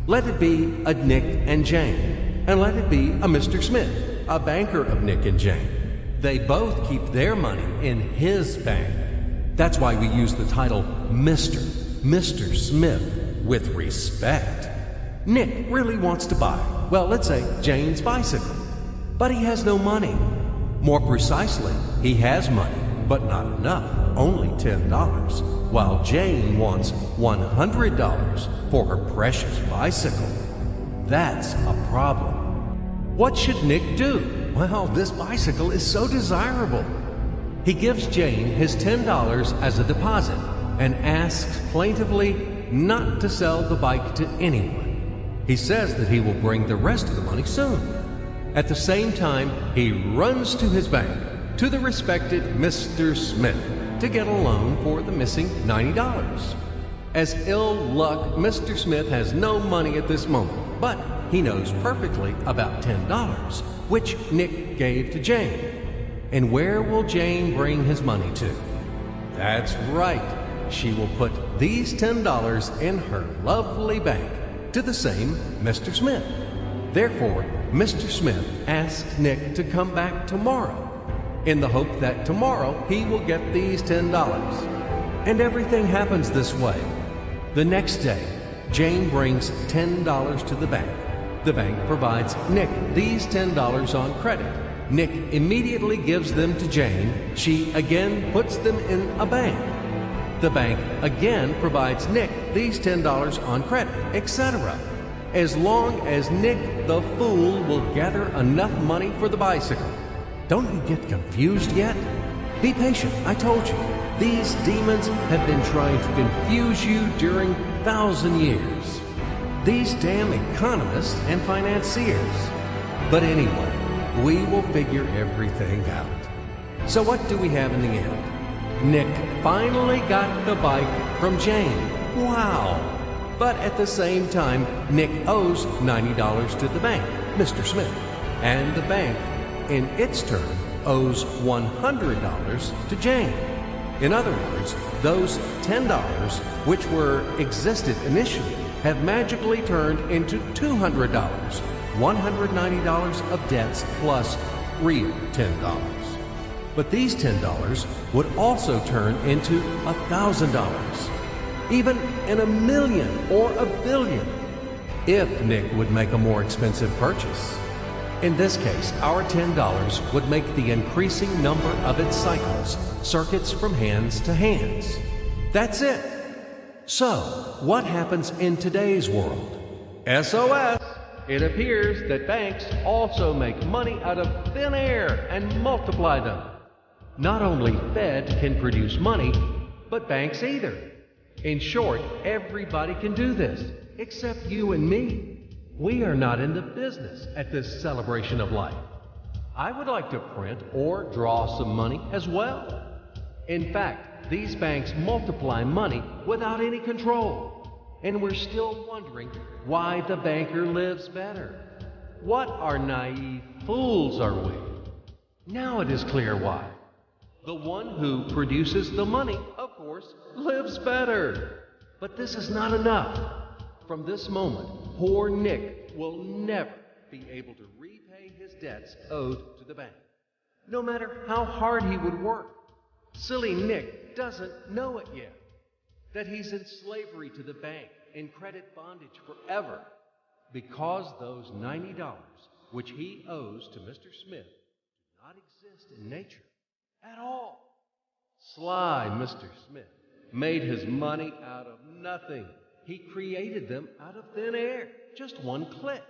Let it be a Nick and Jane, and let it be a Mr. Smith, a banker of Nick and Jane. They both keep their money in his bank. That's why we use the title Mr. Smith with respect. Nick really wants to buy, well, let's say Jane's bicycle, but he has no money. More precisely, he has money, but not enough, only $10, while Jane wants $100 for her precious bicycle. That's a problem. What should Nick do? Well, this bicycle is so desirable. He gives Jane his $10 as a deposit and asks plaintively not to sell the bike to anyone. He says that he will bring the rest of the money soon. At the same time, he runs to his bank, to the respected Mr. Smith, to get a loan for the missing $90. As ill luck, Mr. Smith has no money at this moment, but he knows perfectly about $10, which Nick gave to Jane. And where will Jane bring his money to? That's right. She will put these $10 in her lovely bank to the same Mr. Smith. Therefore, Mr. Smith asks Nick to come back tomorrow in the hope that tomorrow he will get these $10. And everything happens this way. The next day, Jane brings $10 to the bank. The bank provides Nick these $10 on credit. Nick immediately gives them to Jane. She again puts them in a bank. The bank again provides Nick these $10 on credit, etc. As long as Nick the fool will gather enough money for the bicycle. Don't you get confused yet? Be patient, I told you. These demons have been trying to confuse you during 1,000 years. These damn economists and financiers. But anyway, we will figure everything out. So what do we have in the end? Nick finally got the bike from Jane. Wow! But at the same time, Nick owes $90 to the bank, Mr. Smith. And the bank, in its turn, owes $100 to Jane. In other words, those $10, which existed initially, have magically turned into $200, $190 of debts plus real $10. But these $10 would also turn into $1,000, even in $1 million or $1 billion, if Nick would make a more expensive purchase. In this case, our $10 would make the increasing number of its cycles, circuits from hands to hands. That's it. So, what happens in today's world? SOS! It appears that banks also make money out of thin air and multiply them. Not only Fed can produce money, but banks either. In short, everybody can do this, except you and me. We are not in the business at this celebration of life. I would like to print or draw some money as well. In fact, these banks multiply money without any control. And we're still wondering why the banker lives better. What are naive fools are we? Now it is clear why. The one who produces the money, of course, lives better. But this is not enough. From this moment, poor Nick will never be able to repay his debts owed to the bank, no matter how hard he would work. Silly Nick doesn't know it yet, that he's in slavery to the bank, in credit bondage forever, because those $90 which he owes to Mr. Smith do not exist in nature at all. Sly Mr. Smith made his money out of nothing. He created them out of thin air, just one click.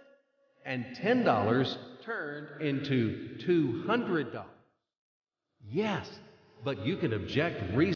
And $10 turned into $200. Yes, but you can object reasonably.